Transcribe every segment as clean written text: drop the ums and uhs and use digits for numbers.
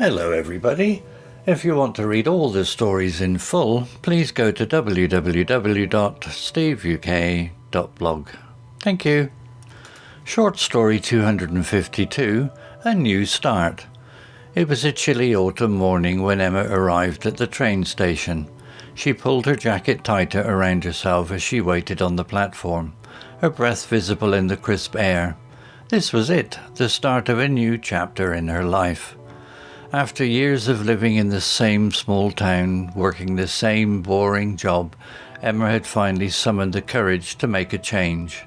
Hello everybody. If you want to read all the stories in full, please go to www.steveuk.blog. Thank you. Short story 252, A New Start. It was a chilly autumn morning when Emma arrived at the train station. She pulled her jacket tighter around herself as she waited on the platform, her breath visible in the crisp air. This was it, the start of a new chapter in her life. After years of living in the same small town, working the same boring job, Emma had finally summoned the courage to make a change.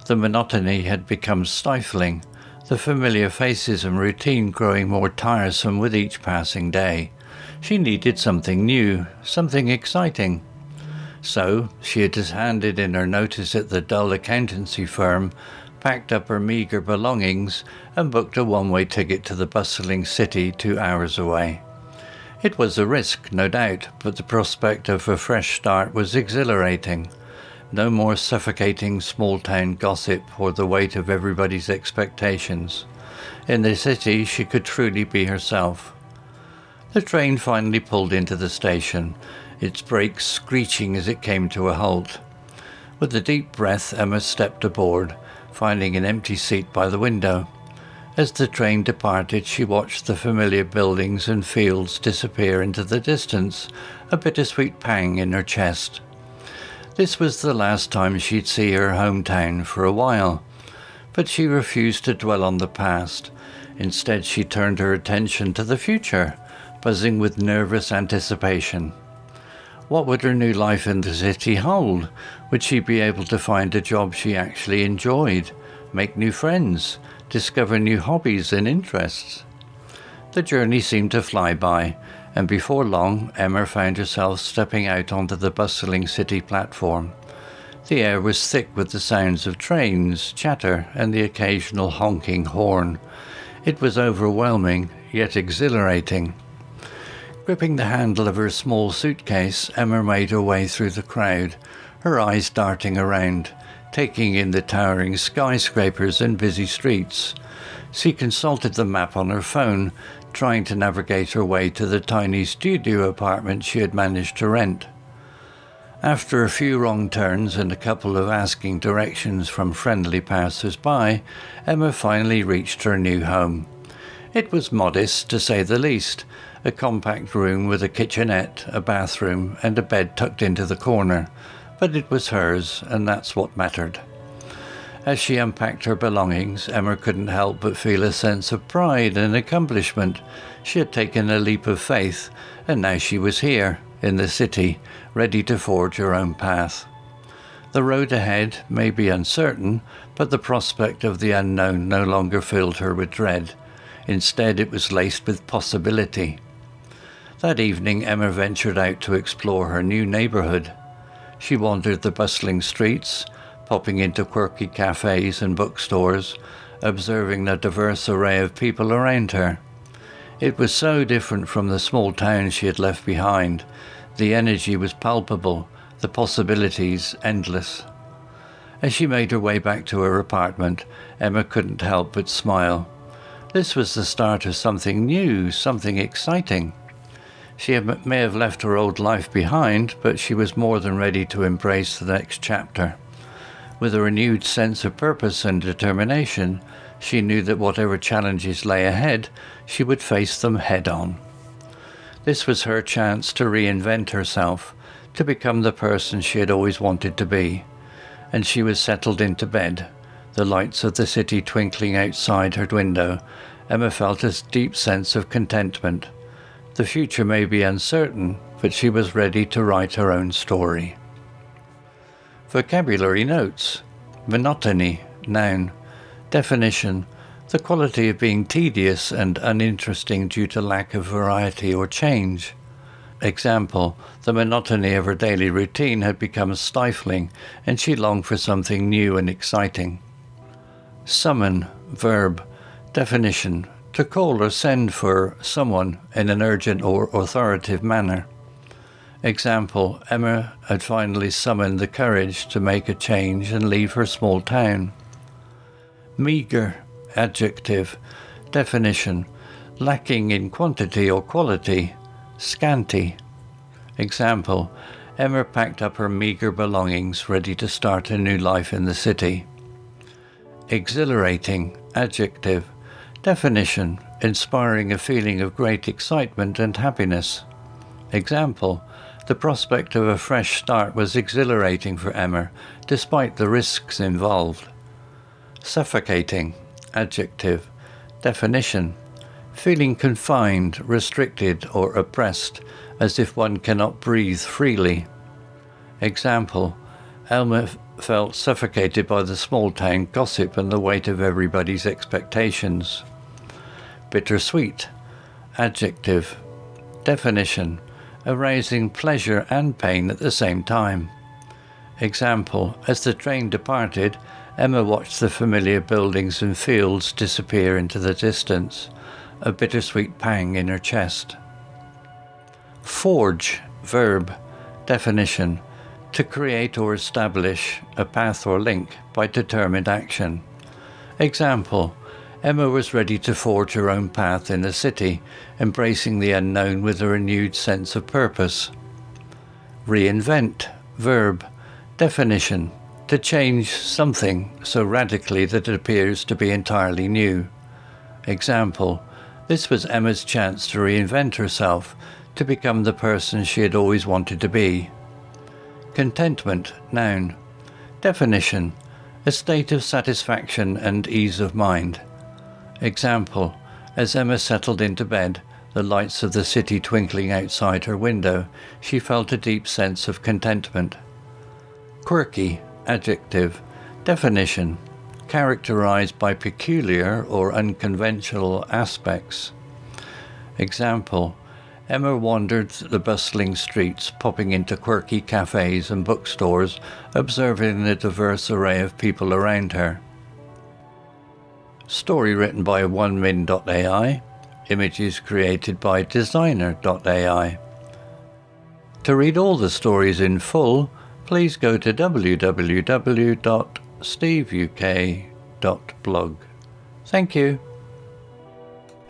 The monotony had become stifling, the familiar faces and routine growing more tiresome with each passing day. She needed something new, something exciting. So, she had just handed in her notice at the dull accountancy firm, packed up her meagre belongings, and booked a one-way ticket to the bustling city 2 hours away. It was a risk, no doubt, but the prospect of a fresh start was exhilarating. No more suffocating small-town gossip or the weight of everybody's expectations. In the city, she could truly be herself. The train finally pulled into the station, its brakes screeching as it came to a halt. With a deep breath, Emma stepped aboard, finding an empty seat by the window. As the train departed, she watched the familiar buildings and fields disappear into the distance, a bittersweet pang in her chest. This was the last time she'd see her hometown for a while, but she refused to dwell on the past. Instead, she turned her attention to the future, buzzing with nervous anticipation. What would her new life in the city hold? Would she be able to find a job she actually enjoyed, make new friends, discover new hobbies and interests? The journey seemed to fly by, and before long, Emma found herself stepping out onto the bustling city platform. The air was thick with the sounds of trains, chatter, and the occasional honking horn. It was overwhelming, yet exhilarating. Gripping the handle of her small suitcase, Emma made her way through the crowd, her eyes darting around, taking in the towering skyscrapers and busy streets. She consulted the map on her phone, trying to navigate her way to the tiny studio apartment she had managed to rent. After a few wrong turns and a couple of asking directions from friendly passers-by, Emma finally reached her new home. It was modest, to say the least, a compact room with a kitchenette, a bathroom, and a bed tucked into the corner, but it was hers, and that's what mattered. As she unpacked her belongings, Emma couldn't help but feel a sense of pride and accomplishment. She had taken a leap of faith, and now she was here, in the city, ready to forge her own path. The road ahead may be uncertain, but the prospect of the unknown no longer filled her with dread. Instead, it was laced with possibility. That evening, Emma ventured out to explore her new neighbourhood. She wandered the bustling streets, popping into quirky cafes and bookstores, observing the diverse array of people around her. It was so different from the small town she had left behind. The energy was palpable, the possibilities endless. As she made her way back to her apartment, Emma couldn't help but smile. This was the start of something new, something exciting. She may have left her old life behind, but she was more than ready to embrace the next chapter. With a renewed sense of purpose and determination, she knew that whatever challenges lay ahead, she would face them head-on. This was her chance to reinvent herself, to become the person she had always wanted to be. And she was settled into bed, the lights of the city twinkling outside her window. Emma felt a deep sense of contentment. The future may be uncertain, but she was ready to write her own story. Vocabulary notes. Monotony, noun. Definition: the quality of being tedious and uninteresting due to lack of variety or change. Example: the monotony of her daily routine had become stifling, and she longed for something new and exciting. Summon, verb. Definition: to call or send for someone in an urgent or authoritative manner. Example: Emma had finally summoned the courage to make a change and leave her small town. Meagre, adjective. Definition: lacking in quantity or quality, scanty. Example, Emma packed up her meagre belongings, ready to start a new life in the city. Exhilarating, adjective. Definition, inspiring a feeling of great excitement and happiness. Example, the prospect of a fresh start was exhilarating for Emma, despite the risks involved. Suffocating, adjective. Definition, feeling confined, restricted or oppressed, as if one cannot breathe freely. Example, Elma felt suffocated by the small town gossip and the weight of everybody's expectations. Bittersweet, adjective. Definition, arousing pleasure and pain at the same time. Example, as the train departed, Emma watched the familiar buildings and fields disappear into the distance, a bittersweet pang in her chest. Forge, verb. Definition, to create or establish a path or link by determined action. Example, Emma was ready to forge her own path in the city, embracing the unknown with a renewed sense of purpose. Reinvent, verb. Definition, to change something so radically that it appears to be entirely new. Example, this was Emma's chance to reinvent herself, to become the person she had always wanted to be. Contentment, noun. Definition, a state of satisfaction and ease of mind. Example, as Emma settled into bed, the lights of the city twinkling outside her window, she felt a deep sense of contentment. Quirky, adjective. Definition, characterized by peculiar or unconventional aspects. Example, Emma wandered the bustling streets, popping into quirky cafes and bookstores, observing the diverse array of people around her. Story written by onemin.ai. Images created by designer.ai. To read all the stories in full, please go to www.steveuk.blog. Thank you.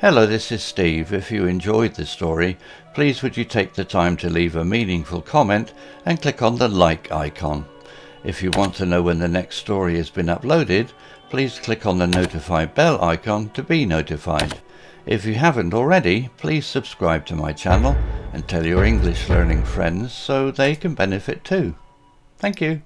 Hello, this is Steve. If you enjoyed the story, please would you take the time to leave a meaningful comment and click on the like icon. If you want to know when the next story has been uploaded, please click on the notify bell icon to be notified. If you haven't already, please subscribe to my channel and tell your English learning friends so they can benefit too. Thank you.